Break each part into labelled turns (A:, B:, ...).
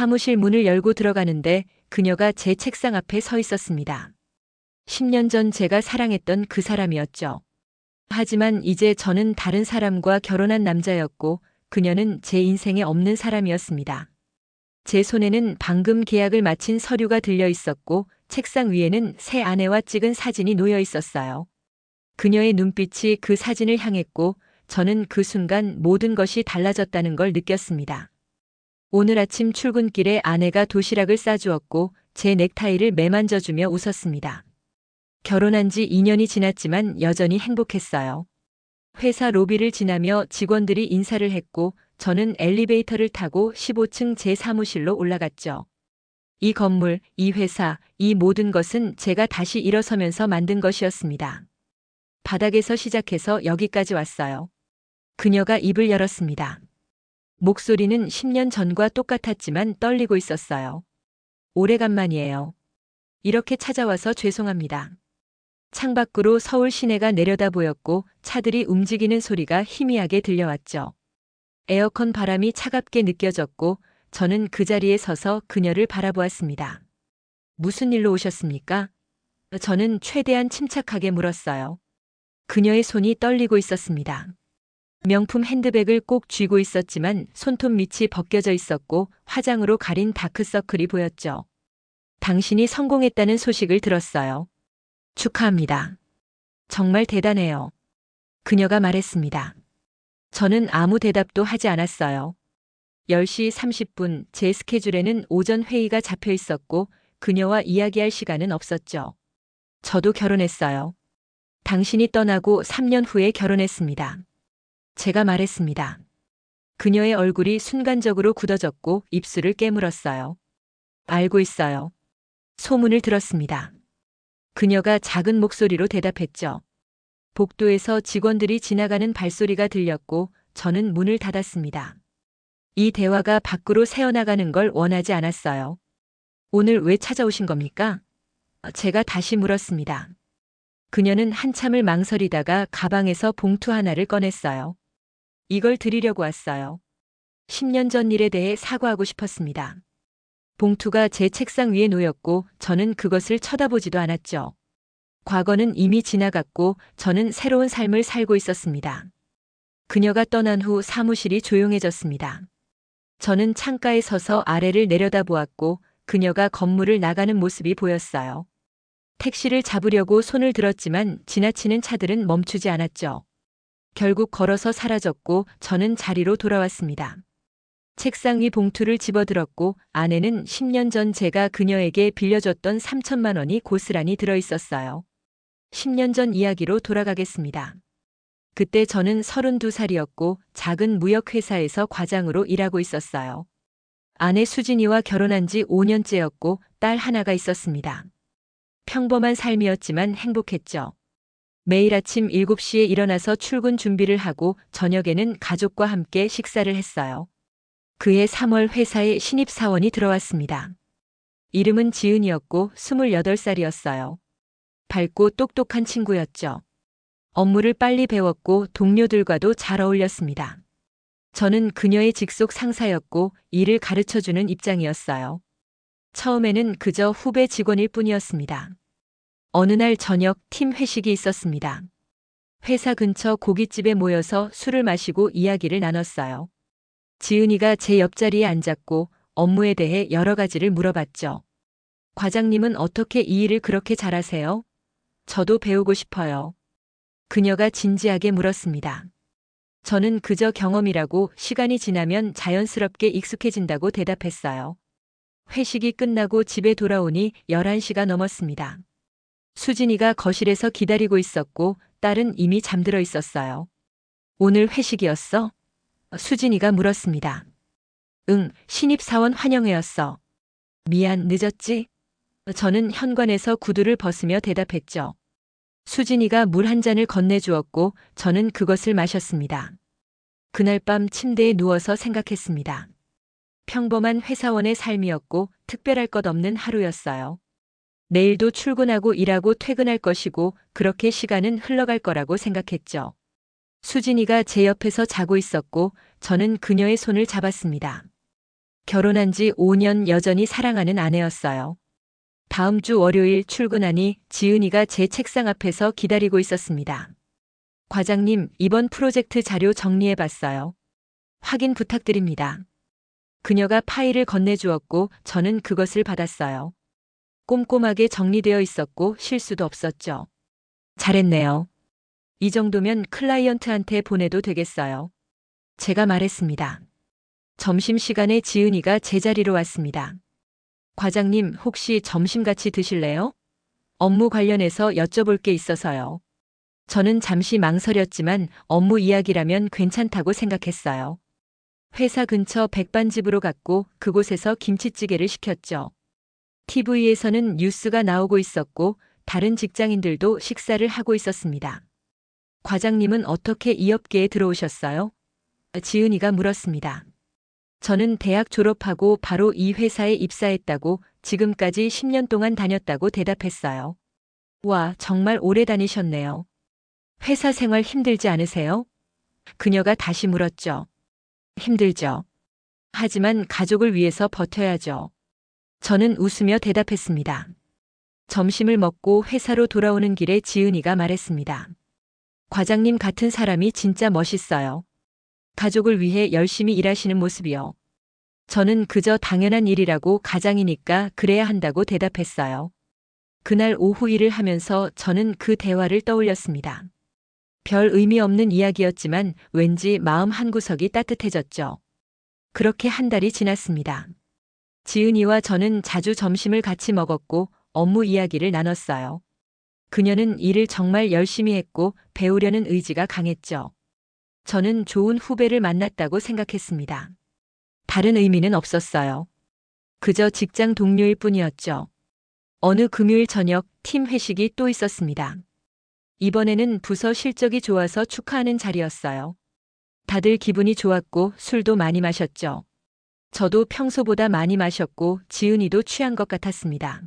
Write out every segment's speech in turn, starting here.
A: 사무실 문을 열고 들어가는데 그녀가 제 책상 앞에 서 있었습니다. 10년 전 제가 사랑했던 그 사람이었죠. 하지만 이제 저는 다른 사람과 결혼한 남자였고 그녀는 제 인생에 없는 사람이었습니다. 제 손에는 방금 계약을 마친 서류가 들려 있었고 책상 위에는 새 아내와 찍은 사진이 놓여 있었어요. 그녀의 눈빛이 그 사진을 향했고 저는 그 순간 모든 것이 달라졌다는 걸 느꼈습니다. 오늘 아침 출근길에 아내가 도시락을 싸주었고 제 넥타이를 매만져주며 웃었습니다. 결혼한 지 2년이 지났지만 여전히 행복했어요. 회사 로비를 지나며 직원들이 인사를 했고 저는 엘리베이터를 타고 15층 제 사무실로 올라갔죠. 이 건물, 이 회사, 이 모든 것은 제가 다시 일어서면서 만든 것이었습니다. 바닥에서 시작해서 여기까지 왔어요. 그녀가 입을 열었습니다. 목소리는 10년 전과 똑같았지만 떨리고 있었어요. 오래간만이에요. 이렇게 찾아와서 죄송합니다. 창밖으로 서울 시내가 내려다 보였고 차들이 움직이는 소리가 희미하게 들려왔죠. 에어컨 바람이 차갑게 느껴졌고 저는 그 자리에 서서 그녀를 바라보았습니다. 무슨 일로 오셨습니까? 저는 최대한 침착하게 물었어요. 그녀의 손이 떨리고 있었습니다. 명품 핸드백을 꼭 쥐고 있었지만 손톱 밑이 벗겨져 있었고 화장으로 가린 다크서클이 보였죠. 당신이 성공했다는 소식을 들었어요. 축하합니다. 정말 대단해요. 그녀가 말했습니다. 저는 아무 대답도 하지 않았어요. 10시 30분 제 스케줄에는 오전 회의가 잡혀 있었고 그녀와 이야기할 시간은 없었죠. 저도 결혼했어요. 당신이 떠나고 3년 후에 결혼했습니다. 제가 말했습니다. 그녀의 얼굴이 순간적으로 굳어졌고 입술을 깨물었어요. 알고 있어요. 소문을 들었습니다. 그녀가 작은 목소리로 대답했죠. 복도에서 직원들이 지나가는 발소리가 들렸고 저는 문을 닫았습니다. 이 대화가 밖으로 새어나가는 걸 원하지 않았어요. 오늘 왜 찾아오신 겁니까? 제가 다시 물었습니다. 그녀는 한참을 망설이다가 가방에서 봉투 하나를 꺼냈어요. 이걸 드리려고 왔어요. 10년 전 일에 대해 사과하고 싶었습니다. 봉투가 제 책상 위에 놓였고 저는 그것을 쳐다보지도 않았죠. 과거는 이미 지나갔고 저는 새로운 삶을 살고 있었습니다. 그녀가 떠난 후 사무실이 조용해졌습니다. 저는 창가에 서서 아래를 내려다보았고 그녀가 건물을 나가는 모습이 보였어요. 택시를 잡으려고 손을 들었지만 지나치는 차들은 멈추지 않았죠. 결국 걸어서 사라졌고 저는 자리로 돌아왔습니다. 책상 위 봉투를 집어들었고 안에는 10년 전 제가 그녀에게 빌려줬던 3천만 원이 고스란히 들어있었어요. 10년 전 이야기로 돌아가겠습니다. 그때 저는 32살이었고 작은 무역회사에서 과장으로 일하고 있었어요. 아내 수진이와 결혼한 지 5년째였고 딸 하나가 있었습니다. 평범한 삶이었지만 행복했죠. 매일 아침 7시에 일어나서 출근 준비를 하고 저녁에는 가족과 함께 식사를 했어요. 그해 3월 회사에 신입사원이 들어왔습니다. 이름은 지은이었고 28살이었어요. 밝고 똑똑한 친구였죠. 업무를 빨리 배웠고 동료들과도 잘 어울렸습니다. 저는 그녀의 직속 상사였고 일을 가르쳐주는 입장이었어요. 처음에는 그저 후배 직원일 뿐이었습니다. 어느 날 저녁 팀 회식이 있었습니다. 회사 근처 고깃집에 모여서 술을 마시고 이야기를 나눴어요. 지은이가 제 옆자리에 앉았고 업무에 대해 여러 가지를 물어봤죠. 과장님은 어떻게 이 일을 그렇게 잘하세요? 저도 배우고 싶어요. 그녀가 진지하게 물었습니다. 저는 그저 경험이라고 시간이 지나면 자연스럽게 익숙해진다고 대답했어요. 회식이 끝나고 집에 돌아오니 11시가 넘었습니다. 수진이가 거실에서 기다리고 있었고 딸은 이미 잠들어 있었어요. 오늘 회식이었어? 수진이가 물었습니다. 응, 신입사원 환영회였어. 미안, 늦었지? 저는 현관에서 구두를 벗으며 대답했죠. 수진이가 물 한 잔을 건네주었고 저는 그것을 마셨습니다. 그날 밤 침대에 누워서 생각했습니다. 평범한 회사원의 삶이었고 특별할 것 없는 하루였어요. 내일도 출근하고 일하고 퇴근할 것이고 그렇게 시간은 흘러갈 거라고 생각했죠. 수진이가 제 옆에서 자고 있었고 저는 그녀의 손을 잡았습니다. 결혼한 지 5년 여전히 사랑하는 아내였어요. 다음 주 월요일 출근하니 지은이가 제 책상 앞에서 기다리고 있었습니다. 과장님, 이번 프로젝트 자료 정리해 봤어요. 확인 부탁드립니다. 그녀가 파일을 건네주었고 저는 그것을 받았어요. 꼼꼼하게 정리되어 있었고 실수도 없었죠. 잘했네요. 이 정도면 클라이언트한테 보내도 되겠어요. 제가 말했습니다. 점심시간에 지은이가 제 자리로 왔습니다. 과장님, 혹시 점심 같이 드실래요? 업무 관련해서 여쭤볼 게 있어서요. 저는 잠시 망설였지만 업무 이야기라면 괜찮다고 생각했어요. 회사 근처 백반집으로 갔고 그곳에서 김치찌개를 시켰죠. TV에서는 뉴스가 나오고 있었고 다른 직장인들도 식사를 하고 있었습니다. 과장님은 어떻게 이 업계에 들어오셨어요? 지은이가 물었습니다. 저는 대학 졸업하고 바로 이 회사에 입사했다고 지금까지 10년 동안 다녔다고 대답했어요. 와, 정말 오래 다니셨네요. 회사 생활 힘들지 않으세요? 그녀가 다시 물었죠. 힘들죠. 하지만 가족을 위해서 버텨야죠. 저는 웃으며 대답했습니다. 점심을 먹고 회사로 돌아오는 길에 지은이가 말했습니다. 과장님 같은 사람이 진짜 멋있어요. 가족을 위해 열심히 일하시는 모습이요. 저는 그저 당연한 일이라고 가장이니까 그래야 한다고 대답했어요. 그날 오후 일을 하면서 저는 그 대화를 떠올렸습니다. 별 의미 없는 이야기였지만 왠지 마음 한구석이 따뜻해졌죠. 그렇게 한 달이 지났습니다. 지은이와 저는 자주 점심을 같이 먹었고 업무 이야기를 나눴어요. 그녀는 일을 정말 열심히 했고 배우려는 의지가 강했죠. 저는 좋은 후배를 만났다고 생각했습니다. 다른 의미는 없었어요. 그저 직장 동료일 뿐이었죠. 어느 금요일 저녁 팀 회식이 또 있었습니다. 이번에는 부서 실적이 좋아서 축하하는 자리였어요. 다들 기분이 좋았고 술도 많이 마셨죠. 저도 평소보다 많이 마셨고 지은이도 취한 것 같았습니다.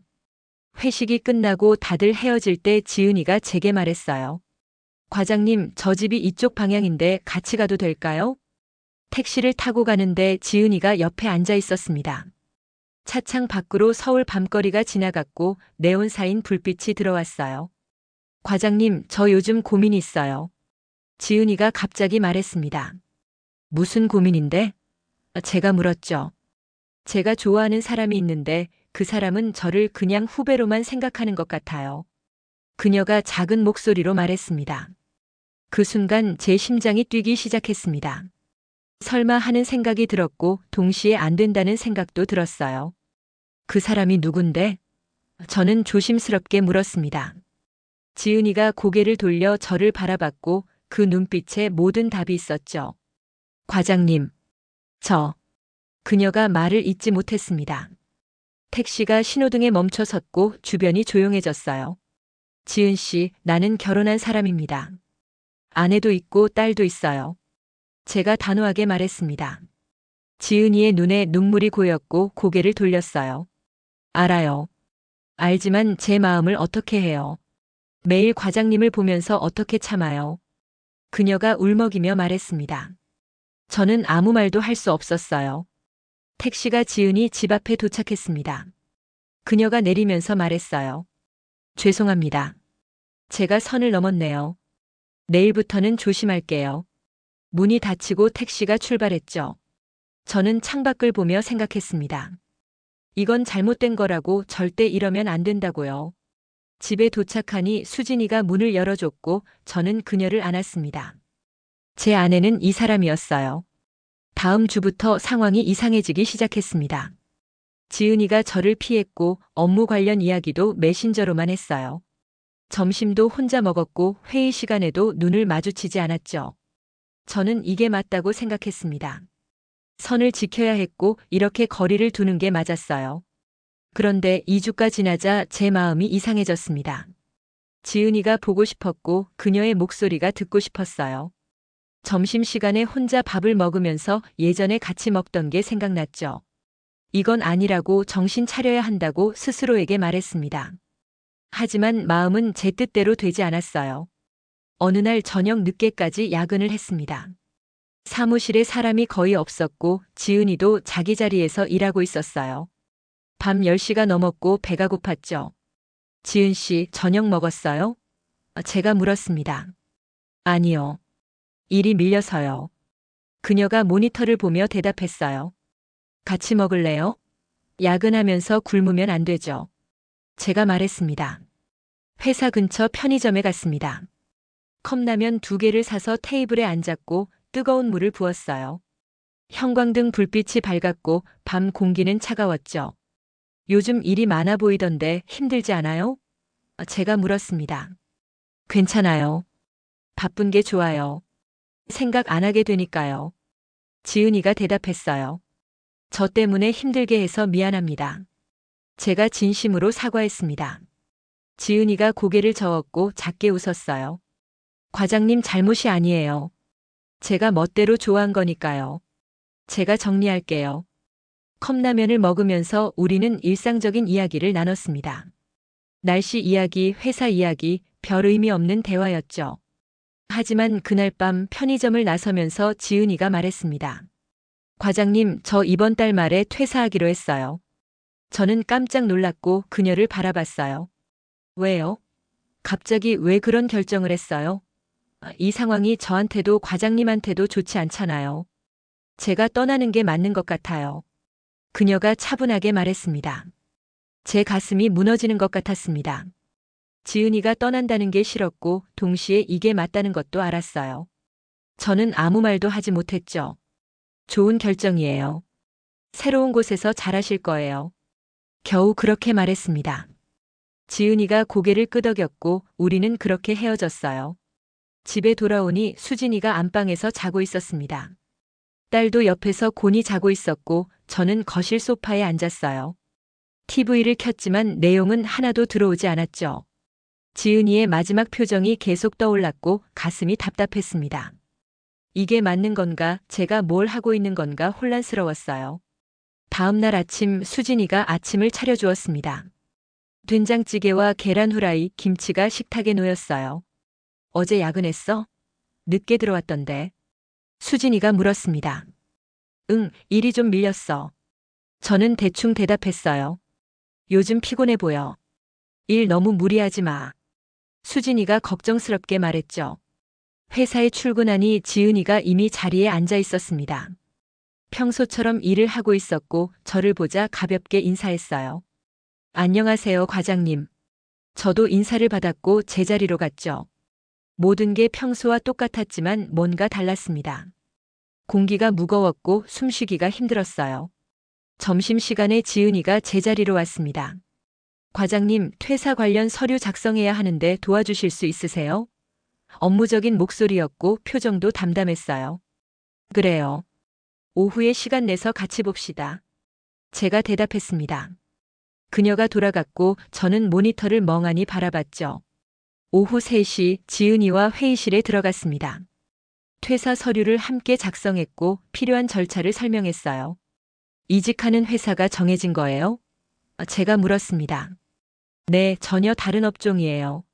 A: 회식이 끝나고 다들 헤어질 때 지은이가 제게 말했어요. 과장님, 저 집이 이쪽 방향인데 같이 가도 될까요? 택시를 타고 가는데 지은이가 옆에 앉아 있었습니다. 차창 밖으로 서울 밤거리가 지나갔고 네온사인 불빛이 들어왔어요. 과장님, 저 요즘 고민이 있어요. 지은이가 갑자기 말했습니다. 무슨 고민인데? 제가 물었죠. 제가 좋아하는 사람이 있는데 그 사람은 저를 그냥 후배로만 생각하는 것 같아요. 그녀가 작은 목소리로 말했습니다. 그 순간 제 심장이 뛰기 시작했습니다. 설마 하는 생각이 들었고 동시에 안 된다는 생각도 들었어요. 그 사람이 누군데? 저는 조심스럽게 물었습니다. 지은이가 고개를 돌려 저를 바라봤고 그 눈빛에 모든 답이 있었죠. 과장님, 그녀가 말을 잇지 못했습니다. 택시가 신호등에 멈춰 섰고 주변이 조용해졌어요. 지은 씨, 나는 결혼한 사람입니다. 아내도 있고 딸도 있어요. 제가 단호하게 말했습니다. 지은이의 눈에 눈물이 고였고 고개를 돌렸어요. 알아요. 알지만 제 마음을 어떻게 해요? 매일 과장님을 보면서 어떻게 참아요? 그녀가 울먹이며 말했습니다. 저는 아무 말도 할 수 없었어요. 택시가 지은이 집 앞에 도착했습니다. 그녀가 내리면서 말했어요. 죄송합니다. 제가 선을 넘었네요. 내일부터는 조심할게요. 문이 닫히고 택시가 출발했죠. 저는 창밖을 보며 생각했습니다. 이건 잘못된 거라고 절대 이러면 안 된다고요. 집에 도착하니 수진이가 문을 열어줬고 저는 그녀를 안았습니다. 제 아내는 이 사람이었어요. 다음 주부터 상황이 이상해지기 시작했습니다. 지은이가 저를 피했고 업무 관련 이야기도 메신저로만 했어요. 점심도 혼자 먹었고 회의 시간에도 눈을 마주치지 않았죠. 저는 이게 맞다고 생각했습니다. 선을 지켜야 했고 이렇게 거리를 두는 게 맞았어요. 그런데 2주가 지나자 제 마음이 이상해졌습니다. 지은이가 보고 싶었고 그녀의 목소리가 듣고 싶었어요. 점심시간에 혼자 밥을 먹으면서 예전에 같이 먹던 게 생각났죠. 이건 아니라고 정신 차려야 한다고 스스로에게 말했습니다. 하지만 마음은 제 뜻대로 되지 않았어요. 어느 날 저녁 늦게까지 야근을 했습니다. 사무실에 사람이 거의 없었고 지은이도 자기 자리에서 일하고 있었어요. 밤 10시가 넘었고 배가 고팠죠. 지은 씨, 저녁 먹었어요? 제가 물었습니다. 아니요. 일이 밀려서요. 그녀가 모니터를 보며 대답했어요. 같이 먹을래요? 야근하면서 굶으면 안 되죠. 제가 말했습니다. 회사 근처 편의점에 갔습니다. 컵라면 2개를 사서 테이블에 앉았고 뜨거운 물을 부었어요. 형광등 불빛이 밝았고 밤 공기는 차가웠죠. 요즘 일이 많아 보이던데 힘들지 않아요? 제가 물었습니다. 괜찮아요. 바쁜 게 좋아요. 생각 안 하게 되니까요. 지은이가 대답했어요. 저 때문에 힘들게 해서 미안합니다. 제가 진심으로 사과했습니다. 지은이가 고개를 저었고 작게 웃었어요. 과장님 잘못이 아니에요. 제가 멋대로 좋아한 거니까요. 제가 정리할게요. 컵라면을 먹으면서 우리는 일상적인 이야기를 나눴습니다. 날씨 이야기, 회사 이야기, 별 의미 없는 대화였죠. 하지만 그날 밤 편의점을 나서면서 지은이가 말했습니다. 과장님, 저 이번 달 말에 퇴사하기로 했어요. 저는 깜짝 놀랐고 그녀를 바라봤어요. 왜요? 갑자기 왜 그런 결정을 했어요? 이 상황이 저한테도 과장님한테도 좋지 않잖아요. 제가 떠나는 게 맞는 것 같아요. 그녀가 차분하게 말했습니다. 제 가슴이 무너지는 것 같았습니다. 지은이가 떠난다는 게 싫었고 동시에 이게 맞다는 것도 알았어요. 저는 아무 말도 하지 못했죠. 좋은 결정이에요. 새로운 곳에서 잘하실 거예요. 겨우 그렇게 말했습니다. 지은이가 고개를 끄덕였고 우리는 그렇게 헤어졌어요. 집에 돌아오니 수진이가 안방에서 자고 있었습니다. 딸도 옆에서 곤히 자고 있었고 저는 거실 소파에 앉았어요. TV를 켰지만 내용은 하나도 들어오지 않았죠. 지은이의 마지막 표정이 계속 떠올랐고 가슴이 답답했습니다. 이게 맞는 건가, 제가 뭘 하고 있는 건가 혼란스러웠어요. 다음 날 아침 수진이가 아침을 차려주었습니다. 된장찌개와 계란 후라이, 김치가 식탁에 놓였어요. 어제 야근했어? 늦게 들어왔던데. 수진이가 물었습니다. 응, 일이 좀 밀렸어. 저는 대충 대답했어요. 요즘 피곤해 보여. 일 너무 무리하지 마. 수진이가 걱정스럽게 말했죠. 회사에 출근하니 지은이가 이미 자리에 앉아 있었습니다. 평소처럼 일을 하고 있었고 저를 보자 가볍게 인사했어요. 안녕하세요, 과장님. 저도 인사를 받았고 제자리로 갔죠. 모든 게 평소와 똑같았지만 뭔가 달랐습니다. 공기가 무거웠고 숨쉬기가 힘들었어요. 점심시간에 지은이가 제자리로 왔습니다. 과장님, 퇴사 관련 서류 작성해야 하는데 도와주실 수 있으세요? 업무적인 목소리였고 표정도 담담했어요. 그래요. 오후에 시간 내서 같이 봅시다. 제가 대답했습니다. 그녀가 돌아갔고 저는 모니터를 멍하니 바라봤죠. 오후 3시 지은이와 회의실에 들어갔습니다. 퇴사 서류를 함께 작성했고 필요한 절차를 설명했어요. 이직하는 회사가 정해진 거예요? 제가 물었습니다. 네, 전혀 다른 업종이에요.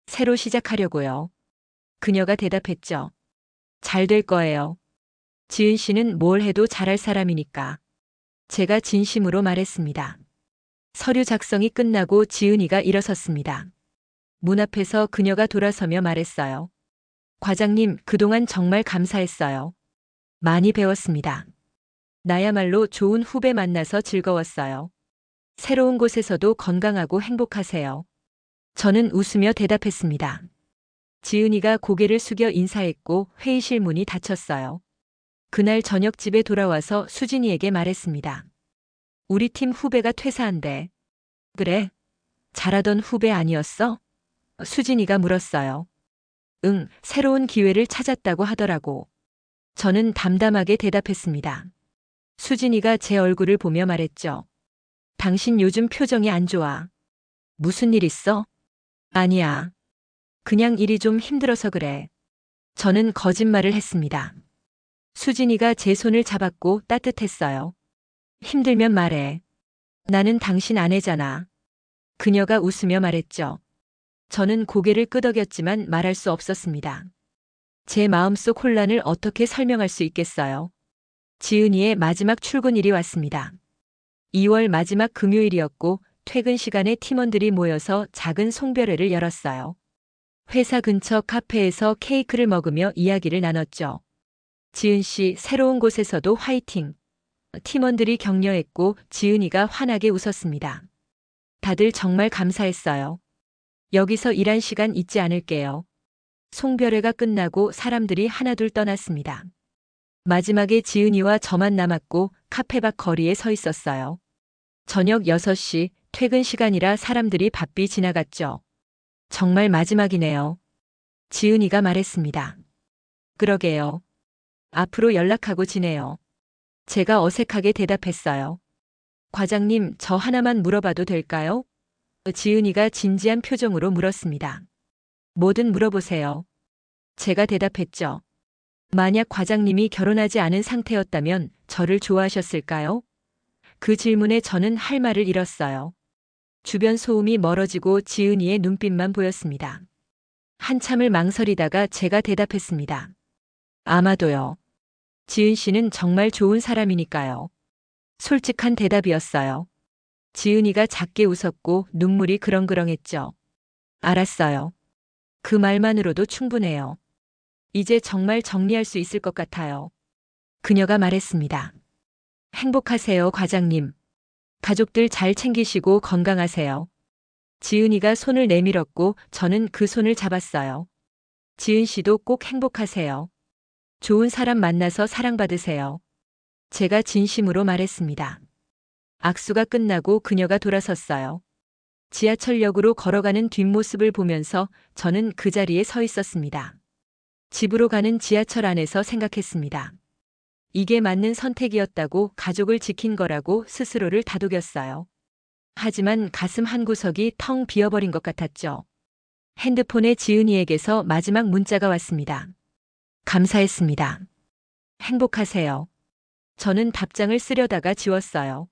A: 새로 시작하려고요. 그녀가 대답했죠. 잘 될 거예요. 지은 씨는 뭘 해도 잘할 사람이니까. 제가 진심으로 말했습니다. 서류 작성이 끝나고 지은이가 일어섰습니다. 문 앞에서 그녀가 돌아서며 말했어요. 과장님, 그동안 정말 감사했어요. 많이 배웠습니다. 나야말로 좋은 후배 만나서 즐거웠어요. 새로운 곳에서도 건강하고 행복하세요. 저는 웃으며 대답했습니다. 지은이가 고개를 숙여 인사했고 회의실 문이 닫혔어요. 그날 저녁 집에 돌아와서 수진이에게 말했습니다. 우리 팀 후배가 퇴사한대. 그래? 잘하던 후배 아니었어? 수진이가 물었어요. 응, 새로운 기회를 찾았다고 하더라고. 저는 담담하게 대답했습니다. 수진이가 제 얼굴을 보며 말했죠. 당신 요즘 표정이 안 좋아. 무슨 일 있어? 아니야. 그냥 일이 좀 힘들어서 그래. 저는 거짓말을 했습니다. 수진이가 제 손을 잡았고 따뜻했어요. 힘들면 말해. 나는 당신 아내잖아. 그녀가 웃으며 말했죠. 저는 고개를 끄덕였지만 말할 수 없었습니다. 제 마음속 혼란을 어떻게 설명할 수 있겠어요. 지은이의 마지막 출근일이 왔습니다. 2월 마지막 금요일이었고 퇴근 시간에 팀원들이 모여서 작은 송별회를 열었어요. 회사 근처 카페에서 케이크를 먹으며 이야기를 나눴죠. 지은 씨, 새로운 곳에서도 화이팅! 팀원들이 격려했고 지은이가 환하게 웃었습니다. 다들 정말 감사했어요. 여기서 일한 시간 잊지 않을게요. 송별회가 끝나고 사람들이 하나둘 떠났습니다. 마지막에 지은이와 저만 남았고 카페 밖 거리에 서 있었어요. 저녁 6시 퇴근 시간이라 사람들이 바삐 지나갔죠. 정말 마지막이네요. 지은이가 말했습니다. 그러게요. 앞으로 연락하고 지내요. 제가 어색하게 대답했어요. 과장님, 저 하나만 물어봐도 될까요? 지은이가 진지한 표정으로 물었습니다. 뭐든 물어보세요. 제가 대답했죠. 만약 과장님이 결혼하지 않은 상태였다면 저를 좋아하셨을까요? 그 질문에 저는 할 말을 잃었어요. 주변 소음이 멀어지고 지은이의 눈빛만 보였습니다. 한참을 망설이다가 제가 대답했습니다. 아마도요. 지은 씨는 정말 좋은 사람이니까요. 솔직한 대답이었어요. 지은이가 작게 웃었고 눈물이 그렁그렁했죠. 알았어요. 그 말만으로도 충분해요. 이제 정말 정리할 수 있을 것 같아요. 그녀가 말했습니다. 행복하세요, 과장님. 가족들 잘 챙기시고 건강하세요. 지은이가 손을 내밀었고 저는 그 손을 잡았어요. 지은 씨도 꼭 행복하세요. 좋은 사람 만나서 사랑받으세요. 제가 진심으로 말했습니다. 악수가 끝나고 그녀가 돌아섰어요. 지하철역으로 걸어가는 뒷모습을 보면서 저는 그 자리에 서 있었습니다. 집으로 가는 지하철 안에서 생각했습니다. 이게 맞는 선택이었다고, 가족을 지킨 거라고 스스로를 다독였어요. 하지만 가슴 한구석이 텅 비어버린 것 같았죠. 핸드폰에 지은이에게서 마지막 문자가 왔습니다. 감사했습니다. 행복하세요. 저는 답장을 쓰려다가 지웠어요.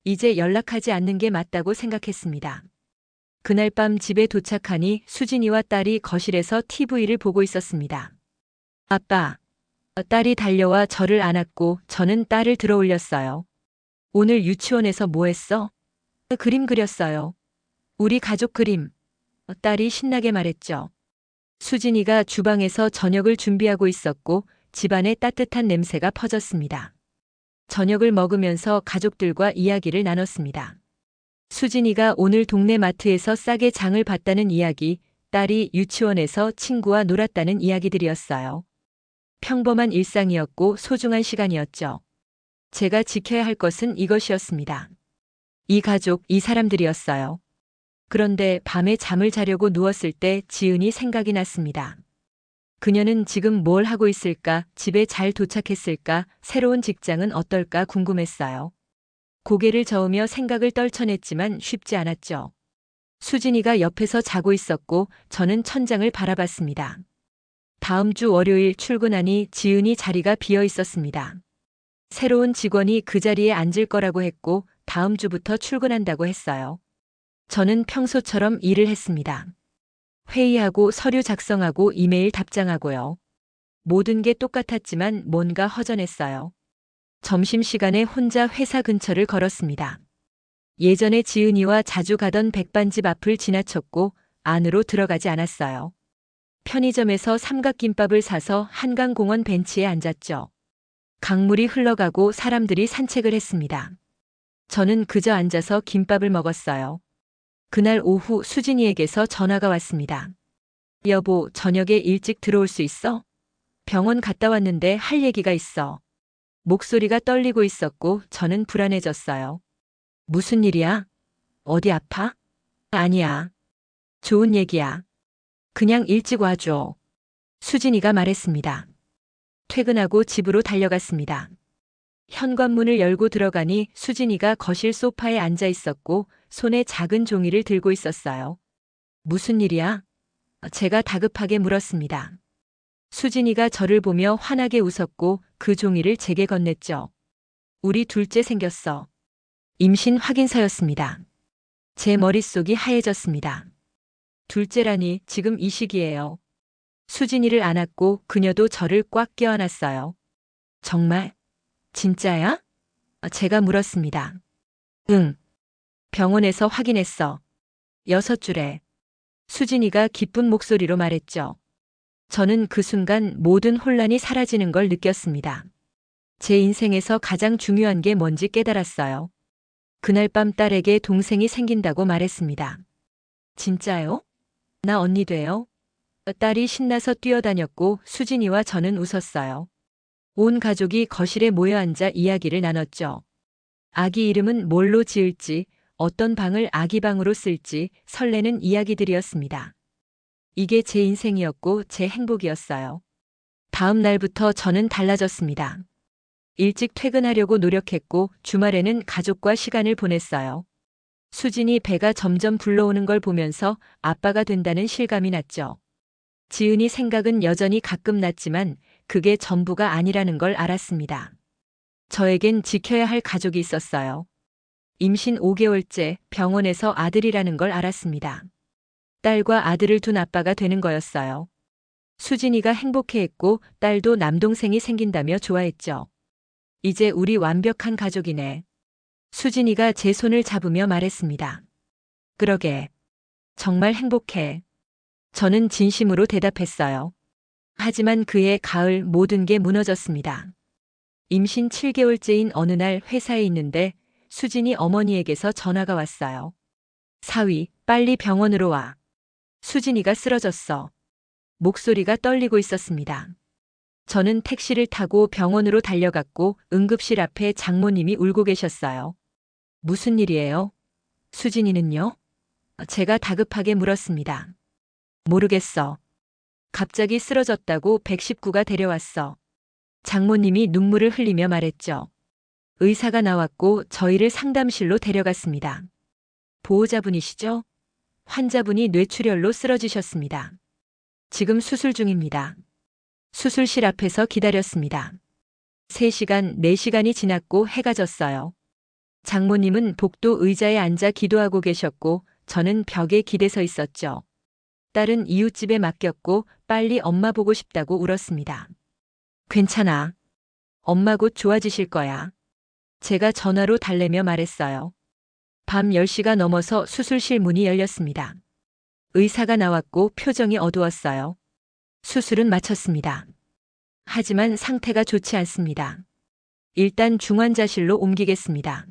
A: 이제 연락하지 않는 게 맞다고 생각했습니다. 그날 밤 집에 도착하니 수진이와 딸이 거실에서 TV를 보고 있었습니다. 아빠. 딸이 달려와 저를 안았고 저는 딸을 들어올렸어요. 오늘 유치원에서 뭐 했어? 그림 그렸어요. 우리 가족 그림. 딸이 신나게 말했죠. 수진이가 주방에서 저녁을 준비하고 있었고 집안에 따뜻한 냄새가 퍼졌습니다. 저녁을 먹으면서 가족들과 이야기를 나눴습니다. 수진이가 오늘 동네 마트에서 싸게 장을 봤다는 이야기, 딸이 유치원에서 친구와 놀았다는 이야기들이었어요. 평범한 일상이었고 소중한 시간이었죠. 제가 지켜야 할 것은 이것이었습니다. 이 가족, 이 사람들이었어요. 그런데 밤에 잠을 자려고 누웠을 때 지은이 생각이 났습니다. 그녀는 지금 뭘 하고 있을까, 집에 잘 도착했을까, 새로운 직장은 어떨까 궁금했어요. 고개를 저으며 생각을 떨쳐냈지만 쉽지 않았죠. 수진이가 옆에서 자고 있었고 저는 천장을 바라봤습니다. 다음 주 월요일 출근하니 지은이 자리가 비어 있었습니다. 새로운 직원이 그 자리에 앉을 거라고 했고 다음 주부터 출근한다고 했어요. 저는 평소처럼 일을 했습니다. 회의하고 서류 작성하고 이메일 답장하고요. 모든 게 똑같았지만 뭔가 허전했어요. 점심시간에 혼자 회사 근처를 걸었습니다. 예전에 지은이와 자주 가던 백반집 앞을 지나쳤고 안으로 들어가지 않았어요. 편의점에서 삼각김밥을 사서 한강공원 벤치에 앉았죠. 강물이 흘러가고 사람들이 산책을 했습니다. 저는 그저 앉아서 김밥을 먹었어요. 그날 오후 수진이에게서 전화가 왔습니다. 여보, 저녁에 일찍 들어올 수 있어? 병원 갔다 왔는데 할 얘기가 있어. 목소리가 떨리고 있었고 저는 불안해졌어요. 무슨 일이야? 어디 아파? 아니야. 좋은 얘기야. 그냥 일찍 와줘. 수진이가 말했습니다. 퇴근하고 집으로 달려갔습니다. 현관문을 열고 들어가니 수진이가 거실 소파에 앉아 있었고 손에 작은 종이를 들고 있었어요. 무슨 일이야? 제가 다급하게 물었습니다. 수진이가 저를 보며 환하게 웃었고 그 종이를 제게 건넸죠. 우리 둘째 생겼어. 임신 확인서였습니다. 제 머릿속이 하얘졌습니다. 둘째라니, 지금 이 시기예요. 수진이를 안았고 그녀도 저를 꽉 껴안았어요. 정말? 진짜야? 제가 물었습니다. 응. 병원에서 확인했어. 6줄에. 수진이가 기쁜 목소리로 말했죠. 저는 그 순간 모든 혼란이 사라지는 걸 느꼈습니다. 제 인생에서 가장 중요한 게 뭔지 깨달았어요. 그날 밤 딸에게 동생이 생긴다고 말했습니다. 진짜요? 나 언니 돼요? 딸이 신나서 뛰어다녔고 수진이와 저는 웃었어요. 온 가족이 거실에 모여 앉아 이야기를 나눴죠. 아기 이름은 뭘로 지을지, 어떤 방을 아기 방으로 쓸지 설레는 이야기들이었습니다. 이게 제 인생이었고 제 행복이었어요. 다음 날부터 저는 달라졌습니다. 일찍 퇴근하려고 노력했고 주말에는 가족과 시간을 보냈어요. 수진이 배가 점점 불러오는 걸 보면서 아빠가 된다는 실감이 났죠. 지은이 생각은 여전히 가끔 났지만 그게 전부가 아니라는 걸 알았습니다. 저에겐 지켜야 할 가족이 있었어요. 임신 5개월째 병원에서 아들이라는 걸 알았습니다. 딸과 아들을 둔 아빠가 되는 거였어요. 수진이가 행복해했고 딸도 남동생이 생긴다며 좋아했죠. 이제 우리 완벽한 가족이네. 수진이가 제 손을 잡으며 말했습니다. 그러게. 정말 행복해. 저는 진심으로 대답했어요. 하지만 그해 가을 모든 게 무너졌습니다. 임신 7개월째인 어느 날 회사에 있는데 수진이 어머니에게서 전화가 왔어요. 사위, 빨리 병원으로 와. 수진이가 쓰러졌어. 목소리가 떨리고 있었습니다. 저는 택시를 타고 병원으로 달려갔고 응급실 앞에 장모님이 울고 계셨어요. 무슨 일이에요? 수진이는요? 제가 다급하게 물었습니다. 모르겠어. 갑자기 쓰러졌다고 119가 데려왔어. 장모님이 눈물을 흘리며 말했죠. 의사가 나왔고 저희를 상담실로 데려갔습니다. 보호자분이시죠? 환자분이 뇌출혈로 쓰러지셨습니다. 지금 수술 중입니다. 수술실 앞에서 기다렸습니다. 3시간, 4시간이 지났고 해가 졌어요. 장모님은 복도 의자에 앉아 기도하고 계셨고 저는 벽에 기대서 있었죠. 딸은 이웃집에 맡겼고 빨리 엄마 보고 싶다고 울었습니다. 괜찮아. 엄마 곧 좋아지실 거야. 제가 전화로 달래며 말했어요. 밤 10시가 넘어서 수술실 문이 열렸습니다. 의사가 나왔고 표정이 어두웠어요. 수술은 마쳤습니다. 하지만 상태가 좋지 않습니다. 일단 중환자실로 옮기겠습니다.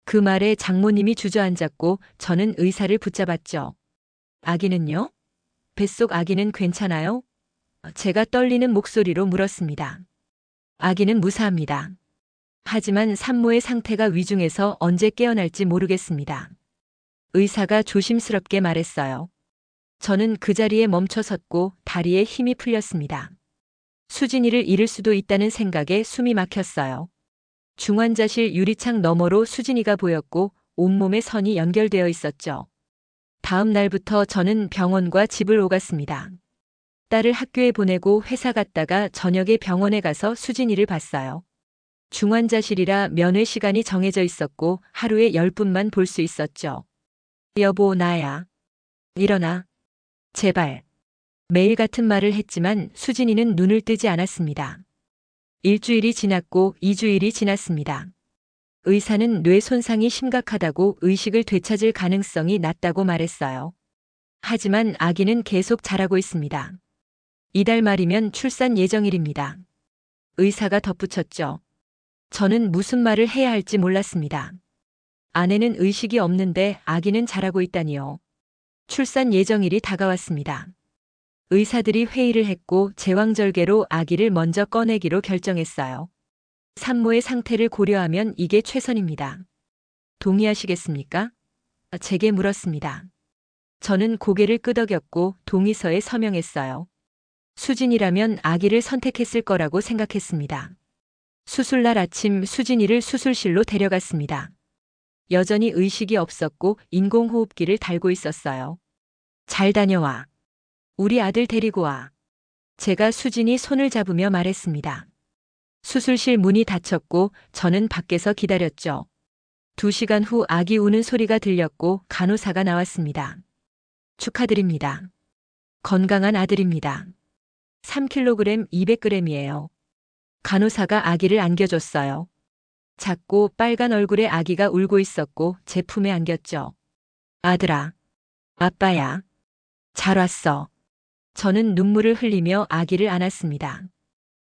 A: 그 말에 장모님이 주저앉았고 저는 의사를 붙잡았죠. 아기는요? 뱃속 아기는 괜찮아요? 제가 떨리는 목소리로 물었습니다. 아기는 무사합니다. 하지만 산모의 상태가 위중해서 언제 깨어날지 모르겠습니다. 의사가 조심스럽게 말했어요. 저는 그 자리에 멈춰 섰고 다리에 힘이 풀렸습니다. 수진이를 잃을 수도 있다는 생각에 숨이 막혔어요. 중환자실 유리창 너머로 수진이가 보였고 온몸에 선이 연결되어 있었죠. 다음 날부터 저는 병원과 집을 오갔습니다. 딸을 학교에 보내고 회사 갔다가 저녁에 병원에 가서 수진이를 봤어요. 중환자실이라 면회 시간이 정해져 있었고 하루에 10분만 볼 수 있었죠. 여보, 나야. 일어나. 제발. 매일 같은 말을 했지만 수진이는 눈을 뜨지 않았습니다. 일주일이 지났고 2주일이 지났습니다. 의사는 뇌 손상이 심각하다고 의식을 되찾을 가능성이 낮다고 말했어요. 하지만 아기는 계속 자라고 있습니다. 이달 말이면 출산 예정일입니다. 의사가 덧붙였죠. 저는 무슨 말을 해야 할지 몰랐습니다. 아내는 의식이 없는데 아기는 자라고 있다니요. 출산 예정일이 다가왔습니다. 의사들이 회의를 했고 제왕절개로 아기를 먼저 꺼내기로 결정했어요. 산모의 상태를 고려하면 이게 최선입니다. 동의하시겠습니까? 제게 물었습니다. 저는 고개를 끄덕였고 동의서에 서명했어요. 수진이라면 아기를 선택했을 거라고 생각했습니다. 수술날 아침 수진이를 수술실로 데려갔습니다. 여전히 의식이 없었고 인공호흡기를 달고 있었어요. 잘 다녀와. 우리 아들 데리고 와. 제가 수진이 손을 잡으며 말했습니다. 수술실 문이 닫혔고 저는 밖에서 기다렸죠. 2시간 후 아기 우는 소리가 들렸고 간호사가 나왔습니다. 축하드립니다. 건강한 아들입니다. 3kg 200g이에요. 간호사가 아기를 안겨줬어요. 작고 빨간 얼굴에 아기가 울고 있었고 제 품에 안겼죠. 아들아, 아빠야. 잘 왔어. 저는 눈물을 흘리며 아기를 안았습니다.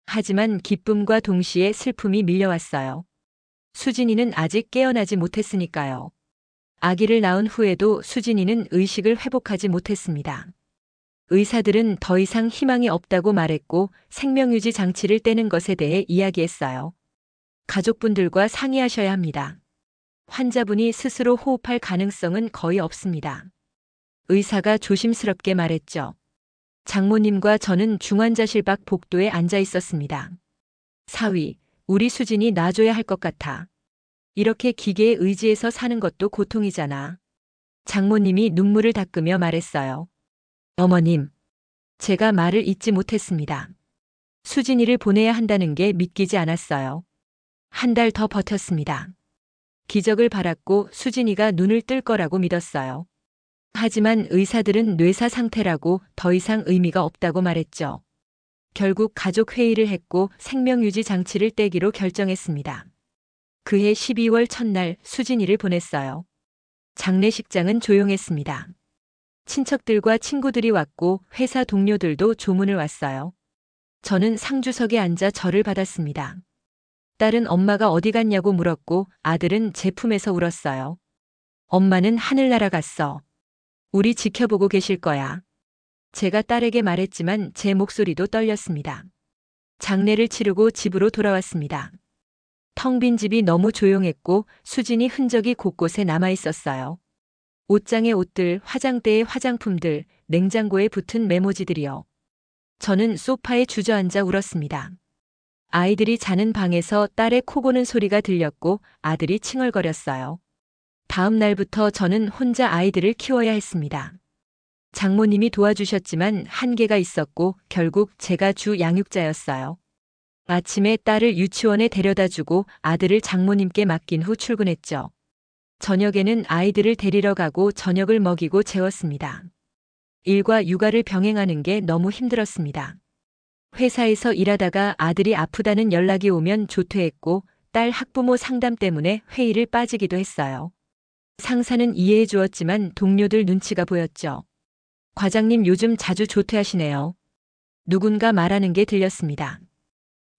A: 하지만 기쁨과 동시에 슬픔이 밀려왔어요. 수진이는 아직 깨어나지 못했으니까요. 아기를 낳은 후에도 수진이는 의식을 회복하지 못했습니다. 의사들은 더 이상 희망이 없다고 말했고 생명유지 장치를 떼는 것에 대해 이야기했어요. 가족분들과 상의하셔야 합니다. 환자분이 스스로 호흡할 가능성은 거의 없습니다. 의사가 조심스럽게 말했죠. 장모님과 저는 중환자실 밖 복도에 앉아 있었습니다. 사위, 우리 수진이 놔줘야 할 것 같아. 이렇게 기계에 의지해서 사는 것도 고통이잖아. 장모님이 눈물을 닦으며 말했어요. 어머님, 제가 말을 잇지 못했습니다. 수진이를 보내야 한다는 게 믿기지 않았어요. 한 달 더 버텼습니다. 기적을 바랐고 수진이가 눈을 뜰 거라고 믿었어요. 하지만 의사들은 뇌사 상태라고 더 이상 의미가 없다고 말했죠. 결국 가족 회의를 했고 생명유지 장치를 떼기로 결정했습니다. 그해 12월 첫날 수진이를 보냈어요. 장례식장은 조용했습니다. 친척들과 친구들이 왔고 회사 동료들도 조문을 왔어요. 저는 상주석에 앉아 절을 받았습니다. 딸은 엄마가 어디 갔냐고 물었고 아들은 제 품에서 울었어요. 엄마는 하늘나라 갔어. 우리 지켜보고 계실 거야. 제가 딸에게 말했지만 제 목소리도 떨렸습니다. 장례를 치르고 집으로 돌아왔습니다. 텅 빈 집이 너무 조용했고 수진이 흔적이 곳곳에 남아 있었어요. 옷장의 옷들, 화장대의 화장품들, 냉장고에 붙은 메모지들이요. 저는 소파에 주저앉아 울었습니다. 아이들이 자는 방에서 딸의 코 고는 소리가 들렸고 아들이 칭얼거렸어요. 다음 날부터 저는 혼자 아이들을 키워야 했습니다. 장모님이 도와주셨지만 한계가 있었고 결국 제가 주 양육자였어요. 아침에 딸을 유치원에 데려다 주고 아들을 장모님께 맡긴 후 출근했죠. 저녁에는 아이들을 데리러 가고 저녁을 먹이고 재웠습니다. 일과 육아를 병행하는 게 너무 힘들었습니다. 회사에서 일하다가 아들이 아프다는 연락이 오면 조퇴했고 딸 학부모 상담 때문에 회의를 빠지기도 했어요. 상사는 이해해 주었지만 동료들 눈치가 보였죠. 과장님 요즘 자주 조퇴하시네요. 누군가 말하는 게 들렸습니다.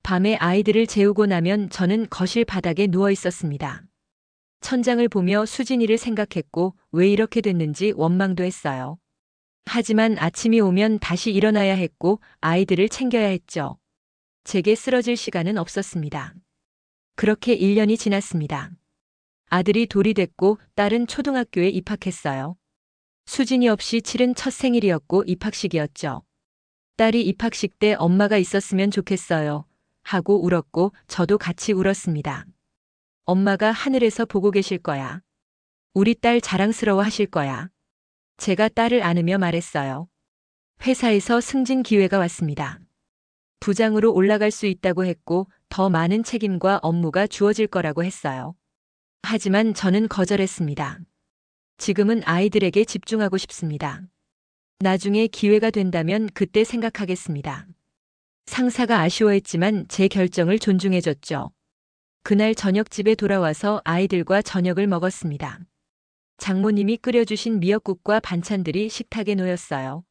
A: 밤에 아이들을 재우고 나면 저는 거실 바닥에 누워 있었습니다. 천장을 보며 수진이를 생각했고 왜 이렇게 됐는지 원망도 했어요. 하지만 아침이 오면 다시 일어나야 했고 아이들을 챙겨야 했죠. 제게 쓰러질 시간은 없었습니다. 그렇게 1년이 지났습니다. 아들이 돌이 됐고 딸은 초등학교에 입학했어요. 수진이 없이 치른 첫 생일이었고 입학식이었죠. 딸이 입학식 때 엄마가 있었으면 좋겠어요. 하고 울었고 저도 같이 울었습니다. 엄마가 하늘에서 보고 계실 거야. 우리 딸 자랑스러워 하실 거야. 제가 딸을 안으며 말했어요. 회사에서 승진 기회가 왔습니다. 부장으로 올라갈 수 있다고 했고 더 많은 책임과 업무가 주어질 거라고 했어요. 하지만 저는 거절했습니다. 지금은 아이들에게 집중하고 싶습니다. 나중에 기회가 된다면 그때 생각하겠습니다. 상사가 아쉬워했지만 제 결정을 존중해줬죠. 그날 저녁 집에 돌아와서 아이들과 저녁을 먹었습니다. 장모님이 끓여주신 미역국과 반찬들이 식탁에 놓였어요.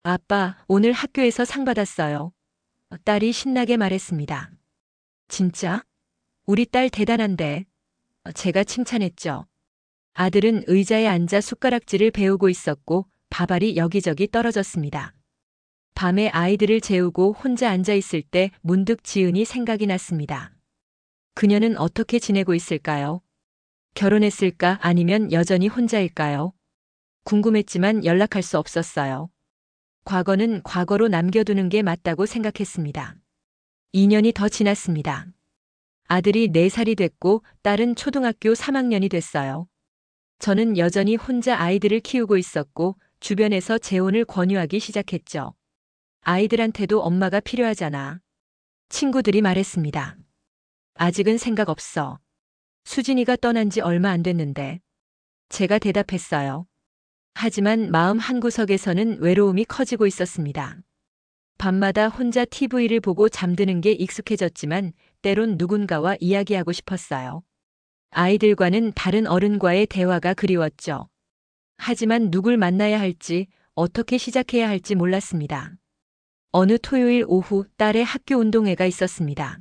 A: 아빠, 오늘 학교에서 상 받았어요. 딸이 신나게 말했습니다. 진짜? 우리 딸 대단한데. 제가 칭찬했죠. 아들은 의자에 앉아 숟가락질을 배우고 있었고 밥알이 여기저기 떨어졌습니다. 밤에 아이들을 재우고 혼자 앉아 있을 때 문득 지은이 생각이 났습니다. 그녀는 어떻게 지내고 있을까요? 결혼했을까 아니면 여전히 혼자일까요? 궁금했지만 연락할 수 없었어요. 과거는 과거로 남겨두는 게 맞다고 생각했습니다. 2년이 더 지났습니다. 아들이 4살이 됐고 딸은 초등학교 3학년이 됐어요. 저는 여전히 혼자 아이들을 키우고 있었고 주변에서 재혼을 권유하기 시작했죠. 아이들한테도 엄마가 필요하잖아. 친구들이 말했습니다. 아직은 생각 없어. 수진이가 떠난 지 얼마 안 됐는데. 제가 대답했어요. 하지만 마음 한구석에서는 외로움이 커지고 있었습니다. 밤마다 혼자 TV를 보고 잠드는 게 익숙해졌지만 때론 누군가와 이야기하고 싶었어요. 아이들과는 다른 어른과의 대화가 그리웠죠. 하지만 누굴 만나야 할지, 어떻게 시작해야 할지 몰랐습니다. 어느 토요일 오후 딸의 학교 운동회가 있었습니다.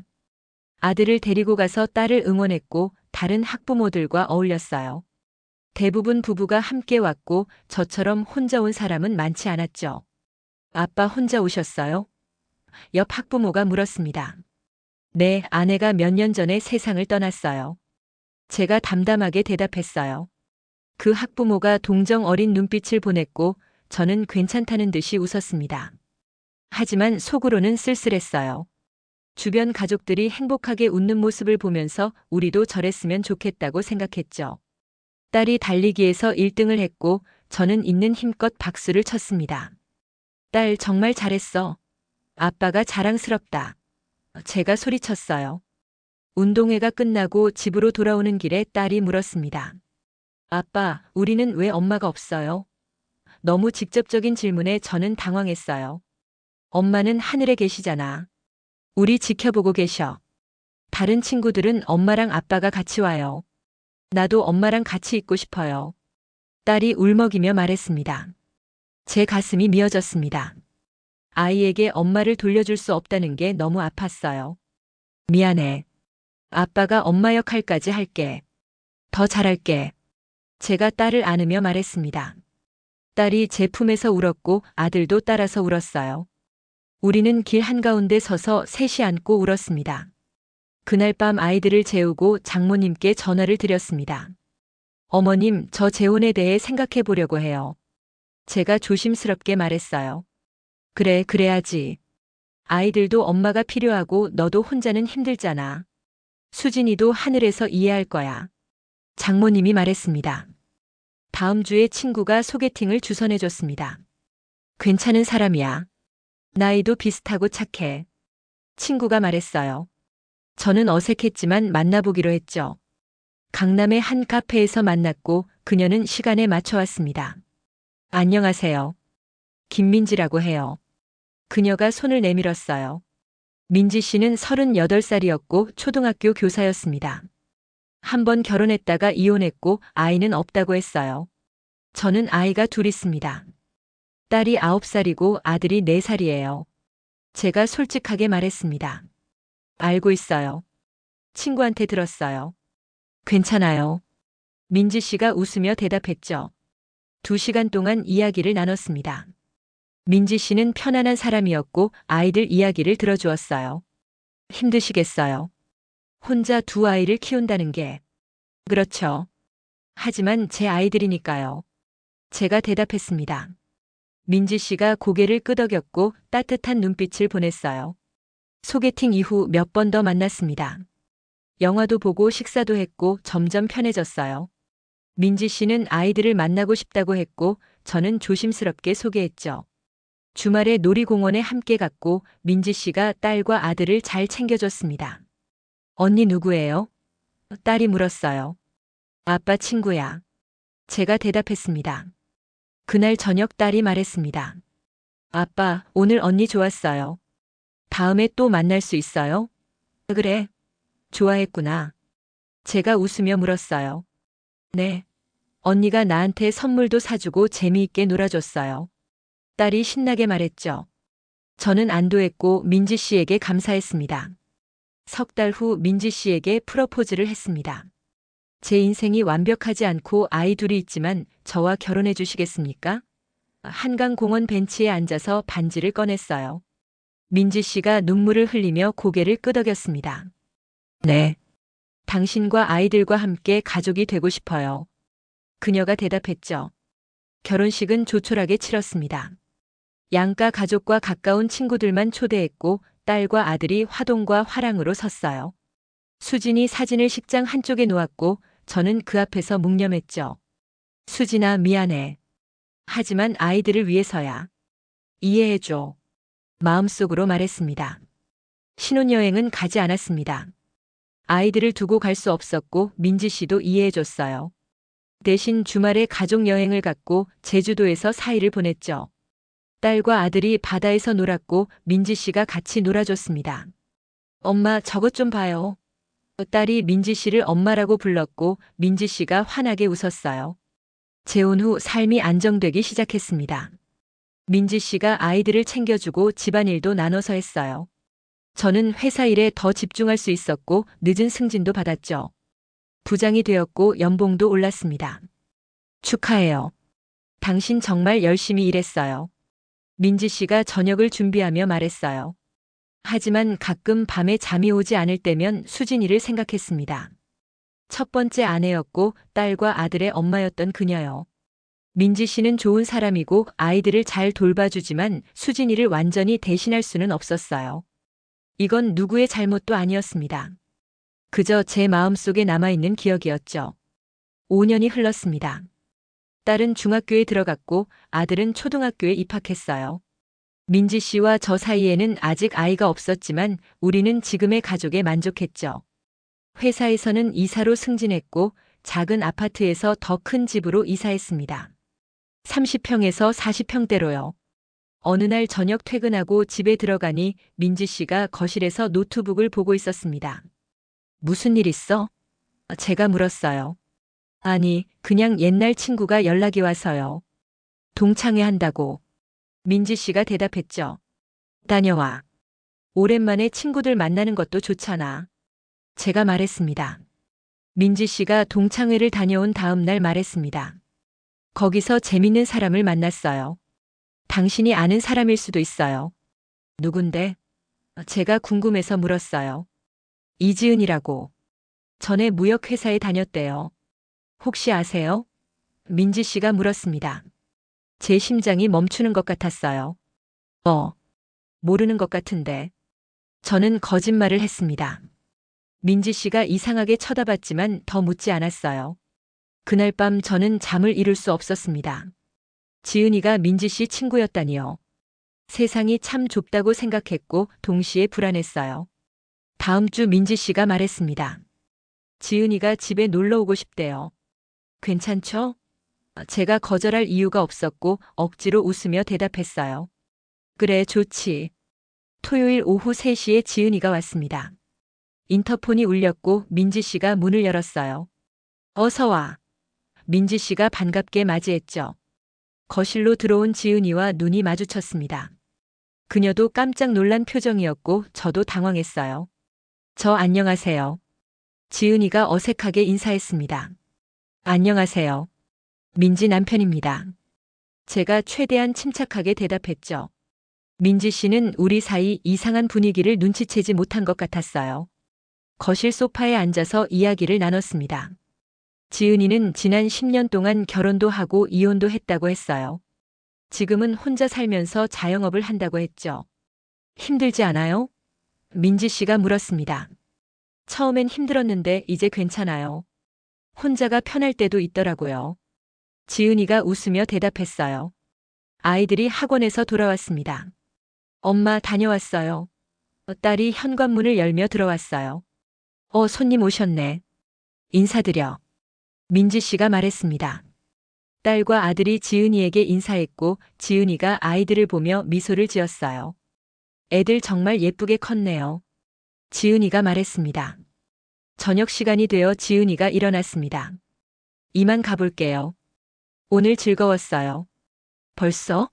A: 아들을 데리고 가서 딸을 응원했고 다른 학부모들과 어울렸어요. 대부분 부부가 함께 왔고 저처럼 혼자 온 사람은 많지 않았죠. 아빠 혼자 오셨어요? 옆 학부모가 물었습니다. 네, 아내가 몇 년 전에 세상을 떠났어요. 제가 담담하게 대답했어요. 그 학부모가 동정 어린 눈빛을 보냈고 저는 괜찮다는 듯이 웃었습니다. 하지만 속으로는 쓸쓸했어요. 주변 가족들이 행복하게 웃는 모습을 보면서 우리도 저랬으면 좋겠다고 생각했죠. 딸이 달리기에서 1등을 했고 저는 있는 힘껏 박수를 쳤습니다. 딸 정말 잘했어. 아빠가 자랑스럽다. 제가 소리쳤어요. 운동회가 끝나고 집으로 돌아오는 길에 딸이 물었습니다. 아빠, 우리는 왜 엄마가 없어요? 너무 직접적인 질문에 저는 당황했어요. 엄마는 하늘에 계시잖아. 우리 지켜보고 계셔. 다른 친구들은 엄마랑 아빠가 같이 와요. 나도 엄마랑 같이 있고 싶어요. 딸이 울먹이며 말했습니다. 제 가슴이 미어졌습니다. 아이에게 엄마를 돌려줄 수 없다는 게 너무 아팠어요. 미안해. 아빠가 엄마 역할까지 할게. 더 잘할게. 제가 딸을 안으며 말했습니다. 딸이 제 품에서 울었고 아들도 따라서 울었어요. 우리는 길 한가운데 서서 셋이 안고 울었습니다. 그날 밤 아이들을 재우고 장모님께 전화를 드렸습니다. 어머님, 저 재혼에 대해 생각해 보려고 해요. 제가 조심스럽게 말했어요. 그래, 그래야지. 아이들도 엄마가 필요하고 너도 혼자는 힘들잖아. 수진이도 하늘에서 이해할 거야. 장모님이 말했습니다. 다음 주에 친구가 소개팅을 주선해줬습니다. 괜찮은 사람이야. 나이도 비슷하고 착해. 친구가 말했어요. 저는 어색했지만 만나보기로 했죠. 강남의 한 카페에서 만났고 그녀는 시간에 맞춰왔습니다. 안녕하세요. 김민지라고 해요. 그녀가 손을 내밀었어요. 민지 씨는 38살이었고 초등학교 교사였습니다. 한 번 결혼했다가 이혼했고 아이는 없다고 했어요. 저는 아이가 둘 있습니다. 딸이 9살이고 아들이 4살이에요. 제가 솔직하게 말했습니다. 알고 있어요. 친구한테 들었어요. 괜찮아요. 민지 씨가 웃으며 대답했죠. 2시간 동안 이야기를 나눴습니다. 민지 씨는 편안한 사람이었고 아이들 이야기를 들어주었어요. 힘드시겠어요. 혼자 두 아이를 키운다는 게. 그렇죠. 하지만 제 아이들이니까요. 제가 대답했습니다. 민지 씨가 고개를 끄덕였고 따뜻한 눈빛을 보냈어요. 소개팅 이후 몇 번 더 만났습니다. 영화도 보고 식사도 했고 점점 편해졌어요. 민지 씨는 아이들을 만나고 싶다고 했고 저는 조심스럽게 소개했죠. 주말에 놀이공원에 함께 갔고 민지 씨가 딸과 아들을 잘 챙겨줬습니다. 언니 누구예요? 딸이 물었어요. 아빠 친구야. 제가 대답했습니다. 그날 저녁 딸이 말했습니다. 아빠, 오늘 언니 좋았어요. 다음에 또 만날 수 있어요? 그래. 좋아했구나. 제가 웃으며 물었어요. 네. 언니가 나한테 선물도 사주고 재미있게 놀아줬어요. 딸이 신나게 말했죠. 저는 안도했고 민지 씨에게 감사했습니다. 석 달 후 민지 씨에게 프러포즈를 했습니다. 제 인생이 완벽하지 않고 아이 둘이 있지만 저와 결혼해 주시겠습니까? 한강공원 벤치에 앉아서 반지를 꺼냈어요. 민지 씨가 눈물을 흘리며 고개를 끄덕였습니다. 네. 당신과 아이들과 함께 가족이 되고 싶어요. 그녀가 대답했죠. 결혼식은 조촐하게 치렀습니다. 양가 가족과 가까운 친구들만 초대했고 딸과 아들이 화동과 화랑으로 섰어요. 수진이 사진을 식장 한쪽에 놓았고 저는 그 앞에서 묵념했죠. 수진아, 미안해. 하지만 아이들을 위해서야. 이해해줘. 마음속으로 말했습니다. 신혼여행은 가지 않았습니다. 아이들을 두고 갈 수 없었고 민지 씨도 이해해줬어요. 대신 주말에 가족여행을 갔고 제주도에서 4일을 보냈죠. 딸과 아들이 바다에서 놀았고 민지 씨가 같이 놀아줬습니다. 엄마, 저것 좀 봐요. 딸이 민지 씨를 엄마라고 불렀고 민지 씨가 환하게 웃었어요. 재혼 후 삶이 안정되기 시작했습니다. 민지 씨가 아이들을 챙겨주고 집안일도 나눠서 했어요. 저는 회사 일에 더 집중할 수 있었고 늦은 승진도 받았죠. 부장이 되었고 연봉도 올랐습니다. 축하해요. 당신 정말 열심히 일했어요. 민지 씨가 저녁을 준비하며 말했어요. 하지만 가끔 밤에 잠이 오지 않을 때면 수진이를 생각했습니다. 첫 번째 아내였고 딸과 아들의 엄마였던 그녀요. 민지 씨는 좋은 사람이고 아이들을 잘 돌봐주지만 수진이를 완전히 대신할 수는 없었어요. 이건 누구의 잘못도 아니었습니다. 그저 제 마음속에 남아있는 기억이었죠. 5년이 흘렀습니다. 딸은 중학교에 들어갔고 아들은 초등학교에 입학했어요. 민지 씨와 저 사이에는 아직 아이가 없었지만 우리는 지금의 가족에 만족했죠. 회사에서는 이사로 승진했고 작은 아파트에서 더 큰 집으로 이사했습니다. 30평에서 40평대로요. 어느 날 저녁 퇴근하고 집에 들어가니 민지 씨가 거실에서 노트북을 보고 있었습니다. 무슨 일 있어? 제가 물었어요. 아니, 그냥 옛날 친구가 연락이 와서요. 동창회 한다고. 민지 씨가 대답했죠. 다녀와. 오랜만에 친구들 만나는 것도 좋잖아. 제가 말했습니다. 민지 씨가 동창회를 다녀온 다음 날 말했습니다. 거기서 재밌는 사람을 만났어요. 당신이 아는 사람일 수도 있어요. 누군데? 제가 궁금해서 물었어요. 이지은이라고. 전에 무역회사에 다녔대요. 혹시 아세요? 민지 씨가 물었습니다. 제 심장이 멈추는 것 같았어요. 모르는 것 같은데. 저는 거짓말을 했습니다. 민지 씨가 이상하게 쳐다봤지만 더 묻지 않았어요. 그날 밤 저는 잠을 이룰 수 없었습니다. 지은이가 민지 씨 친구였다니요. 세상이 참 좁다고 생각했고 동시에 불안했어요. 다음 주 민지 씨가 말했습니다. 지은이가 집에 놀러 오고 싶대요. 괜찮죠? 제가 거절할 이유가 없었고 억지로 웃으며 대답했어요. 그래, 좋지. 토요일 오후 3시에 지은이가 왔습니다. 인터폰이 울렸고 민지 씨가 문을 열었어요. 어서 와. 민지 씨가 반갑게 맞이했죠. 거실로 들어온 지은이와 눈이 마주쳤습니다. 그녀도 깜짝 놀란 표정이었고 저도 당황했어요. 저 안녕하세요. 지은이가 어색하게 인사했습니다. 안녕하세요. 민지 남편입니다. 제가 최대한 침착하게 대답했죠. 민지 씨는 우리 사이 이상한 분위기를 눈치채지 못한 것 같았어요. 거실 소파에 앉아서 이야기를 나눴습니다. 지은이는 지난 10년 동안 결혼도 하고 이혼도 했다고 했어요. 지금은 혼자 살면서 자영업을 한다고 했죠. 힘들지 않아요? 민지 씨가 물었습니다. 처음엔 힘들었는데 이제 괜찮아요. 혼자가 편할 때도 있더라고요. 지은이가 웃으며 대답했어요. 아이들이 학원에서 돌아왔습니다. 엄마, 다녀왔어요. 딸이 현관문을 열며 들어왔어요. 손님 오셨네. 인사드려. 민지 씨가 말했습니다. 딸과 아들이 지은이에게 인사했고 지은이가 아이들을 보며 미소를 지었어요. 애들 정말 예쁘게 컸네요. 지은이가 말했습니다. 저녁 시간이 되어 지은이가 일어났습니다. 이만 가볼게요. 오늘 즐거웠어요. 벌써?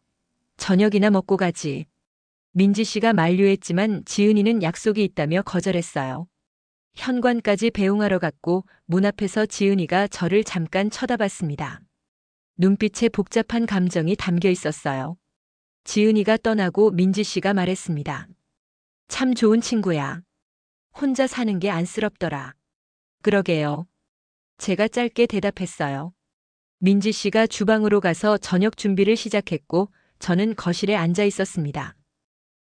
A: 저녁이나 먹고 가지. 민지 씨가 만류했지만 지은이는 약속이 있다며 거절했어요. 현관까지 배웅하러 갔고 문 앞에서 지은이가 저를 잠깐 쳐다봤습니다. 눈빛에 복잡한 감정이 담겨 있었어요. 지은이가 떠나고 민지 씨가 말했습니다. 참 좋은 친구야. 혼자 사는 게 안쓰럽더라. 그러게요. 제가 짧게 대답했어요. 민지 씨가 주방으로 가서 저녁 준비를 시작했고 저는 거실에 앉아 있었습니다.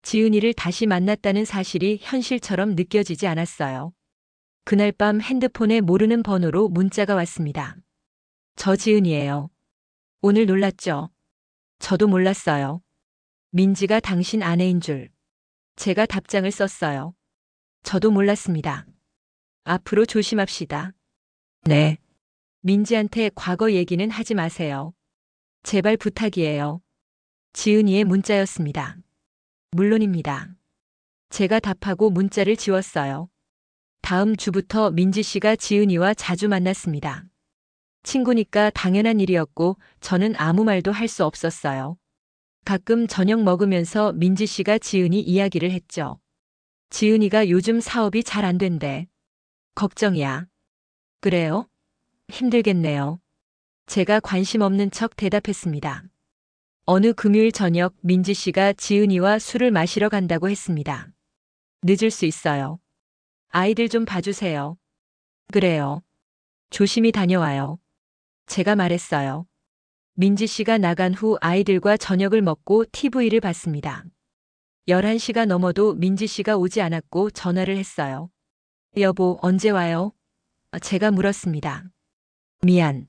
A: 지은이를 다시 만났다는 사실이 현실처럼 느껴지지 않았어요. 그날 밤 핸드폰에 모르는 번호로 문자가 왔습니다. 저 지은이에요. 오늘 놀랐죠? 저도 몰랐어요. 민지가 당신 아내인 줄. 제가 답장을 썼어요. 저도 몰랐습니다. 앞으로 조심합시다. 네. 민지한테 과거 얘기는 하지 마세요. 제발 부탁이에요. 지은이의 문자였습니다. 물론입니다. 제가 답하고 문자를 지웠어요. 다음 주부터 민지 씨가 지은이와 자주 만났습니다. 친구니까 당연한 일이었고 저는 아무 말도 할 수 없었어요. 가끔 저녁 먹으면서 민지 씨가 지은이 이야기를 했죠. 지은이가 요즘 사업이 잘 안 된대. 걱정이야. 그래요? 힘들겠네요. 제가 관심 없는 척 대답했습니다. 어느 금요일 저녁 민지 씨가 지은이와 술을 마시러 간다고 했습니다. 늦을 수 있어요. 아이들 좀 봐주세요. 그래요. 조심히 다녀와요. 제가 말했어요. 민지 씨가 나간 후 아이들과 저녁을 먹고 TV를 봤습니다. 11시가 넘어도 민지 씨가 오지 않았고 전화를 했어요. 여보, 언제 와요? 제가 물었습니다. 미안.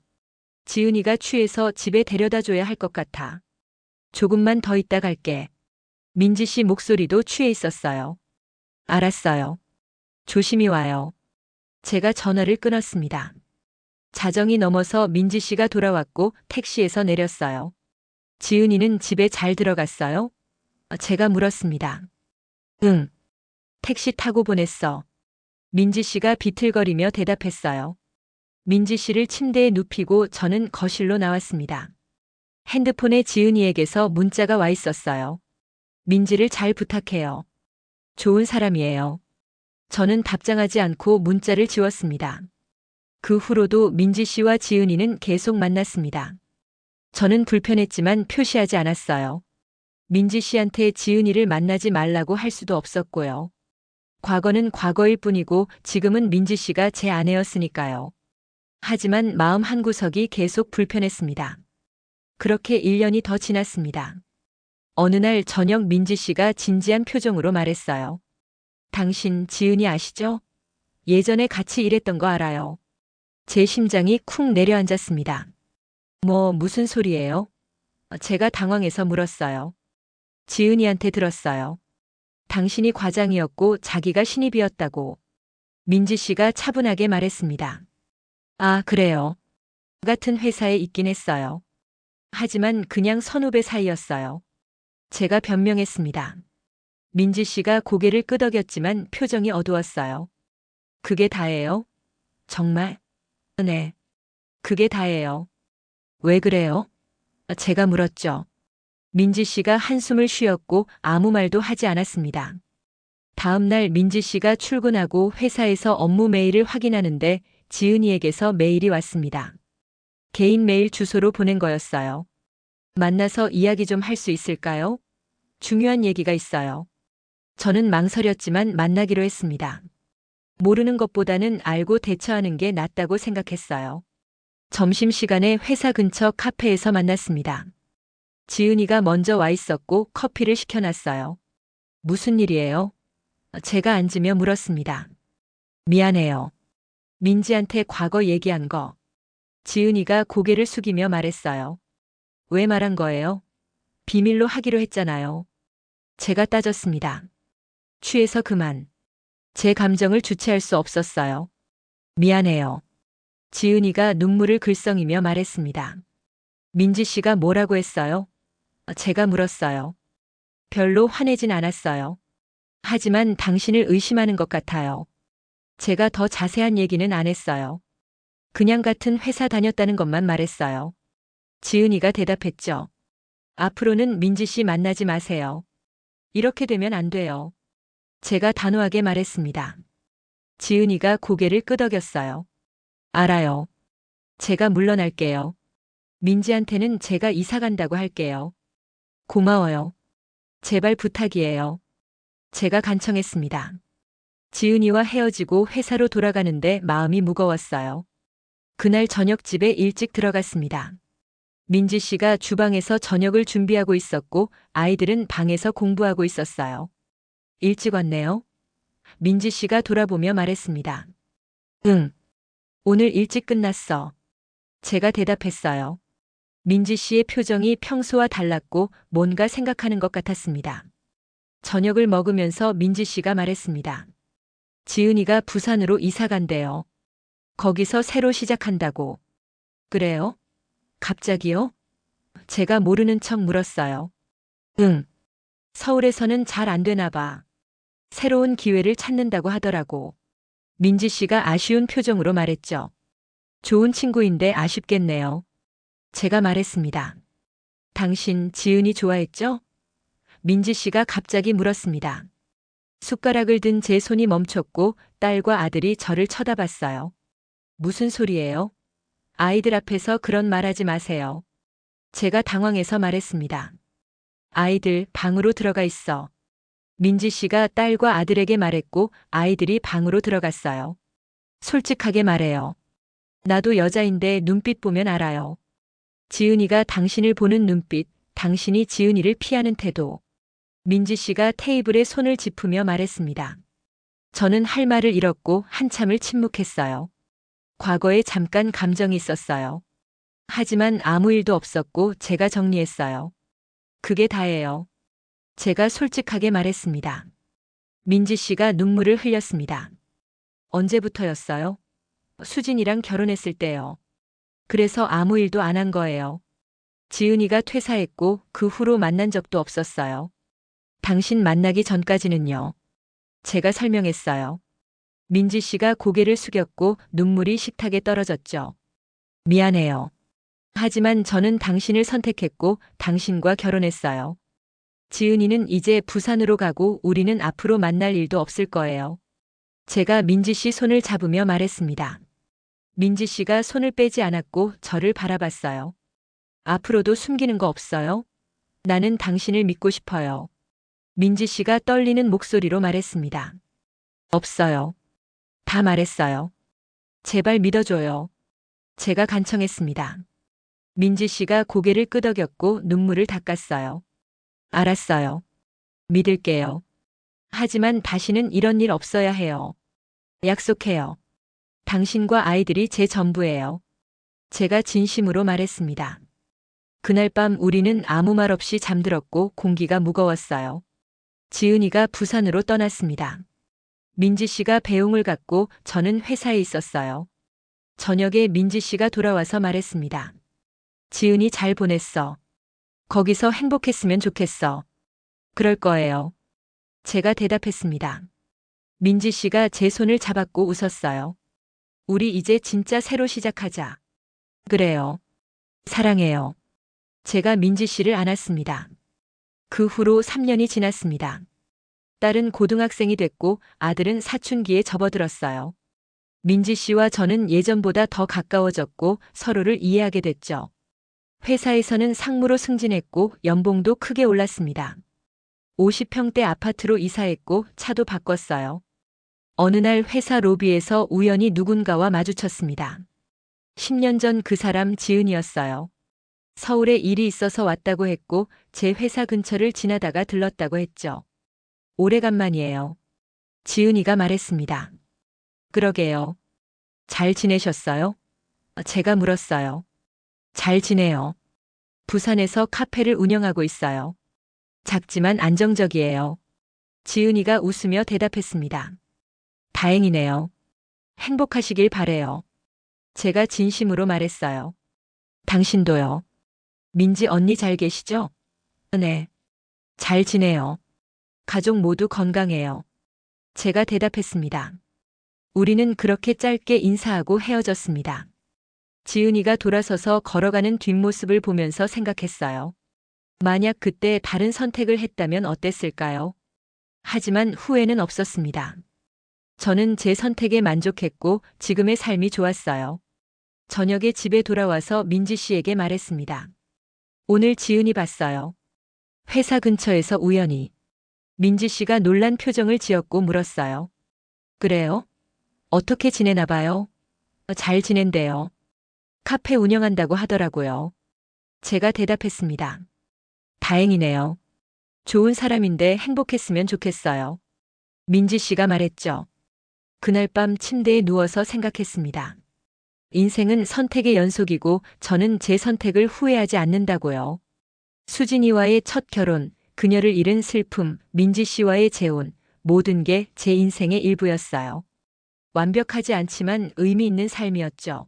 A: 지은이가 취해서 집에 데려다 줘야 할 것 같아. 조금만 더 있다 갈게. 민지 씨 목소리도 취해 있었어요. 알았어요. 조심히 와요. 제가 전화를 끊었습니다. 자정이 넘어서 민지 씨가 돌아왔고 택시에서 내렸어요. 지은이는 집에 잘 들어갔어요? 제가 물었습니다. 응. 택시 타고 보냈어. 민지 씨가 비틀거리며 대답했어요. 민지 씨를 침대에 눕히고 저는 거실로 나왔습니다. 핸드폰에 지은이에게서 문자가 와 있었어요. 민지를 잘 부탁해요. 좋은 사람이에요. 저는 답장하지 않고 문자를 지웠습니다. 그 후로도 민지 씨와 지은이는 계속 만났습니다. 저는 불편했지만 표시하지 않았어요. 민지 씨한테 지은이를 만나지 말라고 할 수도 없었고요. 과거는 과거일 뿐이고 지금은 민지 씨가 제 아내였으니까요. 하지만 마음 한구석이 계속 불편했습니다. 그렇게 1년이 더 지났습니다. 어느 날 저녁 민지 씨가 진지한 표정으로 말했어요. 당신 지은이 아시죠? 예전에 같이 일했던 거 알아요. 제 심장이 쿵 내려앉았습니다. 무슨 소리예요? 제가 당황해서 물었어요. 지은이한테 들었어요. 당신이 과장이었고 자기가 신입이었다고. 민지 씨가 차분하게 말했습니다. 아, 그래요. 같은 회사에 있긴 했어요. 하지만 그냥 선후배 사이였어요. 제가 변명했습니다. 민지 씨가 고개를 끄덕였지만 표정이 어두웠어요. 그게 다예요? 정말? 네. 그게 다예요. 왜 그래요? 제가 물었죠. 민지 씨가 한숨을 쉬었고 아무 말도 하지 않았습니다. 다음 날 민지 씨가 출근하고 회사에서 업무 메일을 확인하는데 지은이에게서 메일이 왔습니다. 개인 메일 주소로 보낸 거였어요. 만나서 이야기 좀 할 수 있을까요? 중요한 얘기가 있어요. 저는 망설였지만 만나기로 했습니다. 모르는 것보다는 알고 대처하는 게 낫다고 생각했어요. 점심시간에 회사 근처 카페에서 만났습니다. 지은이가 먼저 와 있었고 커피를 시켜놨어요. 무슨 일이에요? 제가 앉으며 물었습니다. 미안해요. 민지한테 과거 얘기한 거. 지은이가 고개를 숙이며 말했어요. 왜 말한 거예요? 비밀로 하기로 했잖아요. 제가 따졌습니다. 취해서 그만. 제 감정을 주체할 수 없었어요. 미안해요. 지은이가 눈물을 글썽이며 말했습니다. 민지 씨가 뭐라고 했어요? 제가 물었어요. 별로 화내진 않았어요. 하지만 당신을 의심하는 것 같아요. 제가 더 자세한 얘기는 안 했어요. 그냥 같은 회사 다녔다는 것만 말했어요. 지은이가 대답했죠. 앞으로는 민지 씨 만나지 마세요. 이렇게 되면 안 돼요. 제가 단호하게 말했습니다. 지은이가 고개를 끄덕였어요. 알아요. 제가 물러날게요. 민지한테는 제가 이사 간다고 할게요. 고마워요. 제발 부탁이에요. 제가 간청했습니다. 지은이와 헤어지고 회사로 돌아가는데 마음이 무거웠어요. 그날 저녁 집에 일찍 들어갔습니다. 민지 씨가 주방에서 저녁을 준비하고 있었고 아이들은 방에서 공부하고 있었어요. 일찍 왔네요. 민지 씨가 돌아보며 말했습니다. 응. 오늘 일찍 끝났어. 제가 대답했어요. 민지 씨의 표정이 평소와 달랐고 뭔가 생각하는 것 같았습니다. 저녁을 먹으면서 민지 씨가 말했습니다. 지은이가 부산으로 이사 간대요. 거기서 새로 시작한다고. 그래요? 갑자기요? 제가 모르는 척 물었어요. 응. 서울에서는 잘 안 되나 봐. 새로운 기회를 찾는다고 하더라고. 민지 씨가 아쉬운 표정으로 말했죠. 좋은 친구인데 아쉽겠네요. 제가 말했습니다. 당신 지은이 좋아했죠? 민지 씨가 갑자기 물었습니다. 숟가락을 든 제 손이 멈췄고 딸과 아들이 저를 쳐다봤어요. 무슨 소리예요? 아이들 앞에서 그런 말하지 마세요. 제가 당황해서 말했습니다. 아이들 방으로 들어가 있어. 민지 씨가 딸과 아들에게 말했고 아이들이 방으로 들어갔어요. 솔직하게 말해요. 나도 여자인데 눈빛 보면 알아요. 지은이가 당신을 보는 눈빛, 당신이 지은이를 피하는 태도. 민지 씨가 테이블에 손을 짚으며 말했습니다. 저는 할 말을 잃었고 한참을 침묵했어요. 과거에 잠깐 감정이 있었어요. 하지만 아무 일도 없었고 제가 정리했어요. 그게 다예요. 제가 솔직하게 말했습니다. 민지 씨가 눈물을 흘렸습니다. 언제부터였어요? 수진이랑 결혼했을 때요. 그래서 아무 일도 안 한 거예요. 지은이가 퇴사했고 그 후로 만난 적도 없었어요. 당신 만나기 전까지는요. 제가 설명했어요. 민지 씨가 고개를 숙였고 눈물이 식탁에 떨어졌죠. 미안해요. 하지만 저는 당신을 선택했고 당신과 결혼했어요. 지은이는 이제 부산으로 가고 우리는 앞으로 만날 일도 없을 거예요. 제가 민지 씨 손을 잡으며 말했습니다. 민지 씨가 손을 빼지 않았고 저를 바라봤어요. 앞으로도 숨기는 거 없어요? 나는 당신을 믿고 싶어요. 민지 씨가 떨리는 목소리로 말했습니다. 없어요. 다 말했어요. 제발 믿어줘요. 제가 간청했습니다. 민지 씨가 고개를 끄덕였고 눈물을 닦았어요. 알았어요. 믿을게요. 하지만 다시는 이런 일 없어야 해요. 약속해요. 당신과 아이들이 제 전부예요. 제가 진심으로 말했습니다. 그날 밤 우리는 아무 말 없이 잠들었고 공기가 무거웠어요. 지은이가 부산으로 떠났습니다. 민지 씨가 배웅을 갖고 저는 회사에 있었어요. 저녁에 민지 씨가 돌아와서 말했습니다. 지은이 잘 보냈어. 거기서 행복했으면 좋겠어. 그럴 거예요. 제가 대답했습니다. 민지 씨가 제 손을 잡았고 웃었어요. 우리 이제 진짜 새로 시작하자. 그래요. 사랑해요. 제가 민지 씨를 안았습니다. 그 후로 3년이 지났습니다. 딸은 고등학생이 됐고 아들은 사춘기에 접어들었어요. 민지 씨와 저는 예전보다 더 가까워졌고 서로를 이해하게 됐죠. 회사에서는 상무로 승진했고 연봉도 크게 올랐습니다. 50평대 아파트로 이사했고 차도 바꿨어요. 어느 날 회사 로비에서 우연히 누군가와 마주쳤습니다. 10년 전 그 사람 지은이었어요. 서울에 일이 있어서 왔다고 했고 제 회사 근처를 지나다가 들렀다고 했죠. 오래간만이에요. 지은이가 말했습니다. 그러게요. 잘 지내셨어요? 제가 물었어요. 잘 지내요. 부산에서 카페를 운영하고 있어요. 작지만 안정적이에요. 지은이가 웃으며 대답했습니다. 다행이네요. 행복하시길 바래요. 제가 진심으로 말했어요. 당신도요. 민지 언니 잘 계시죠? 네. 잘 지내요. 가족 모두 건강해요. 제가 대답했습니다. 우리는 그렇게 짧게 인사하고 헤어졌습니다. 지은이가 돌아서서 걸어가는 뒷모습을 보면서 생각했어요. 만약 그때 다른 선택을 했다면 어땠을까요? 하지만 후회는 없었습니다. 저는 제 선택에 만족했고 지금의 삶이 좋았어요. 저녁에 집에 돌아와서 민지 씨에게 말했습니다. 오늘 지은이 봤어요. 회사 근처에서 우연히. 민지 씨가 놀란 표정을 지었고 물었어요. 그래요? 어떻게 지내나 봐요? 잘 지낸대요. 카페 운영한다고 하더라고요. 제가 대답했습니다. 다행이네요. 좋은 사람인데 행복했으면 좋겠어요. 민지 씨가 말했죠. 그날 밤 침대에 누워서 생각했습니다. 인생은 선택의 연속이고 저는 제 선택을 후회하지 않는다고요. 수진이와의 첫 결혼, 그녀를 잃은 슬픔, 민지 씨와의 재혼, 모든 게 제 인생의 일부였어요. 완벽하지 않지만 의미 있는 삶이었죠.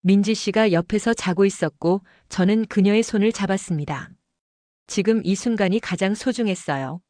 A: 민지 씨가 옆에서 자고 있었고 저는 그녀의 손을 잡았습니다. 지금 이 순간이 가장 소중했어요.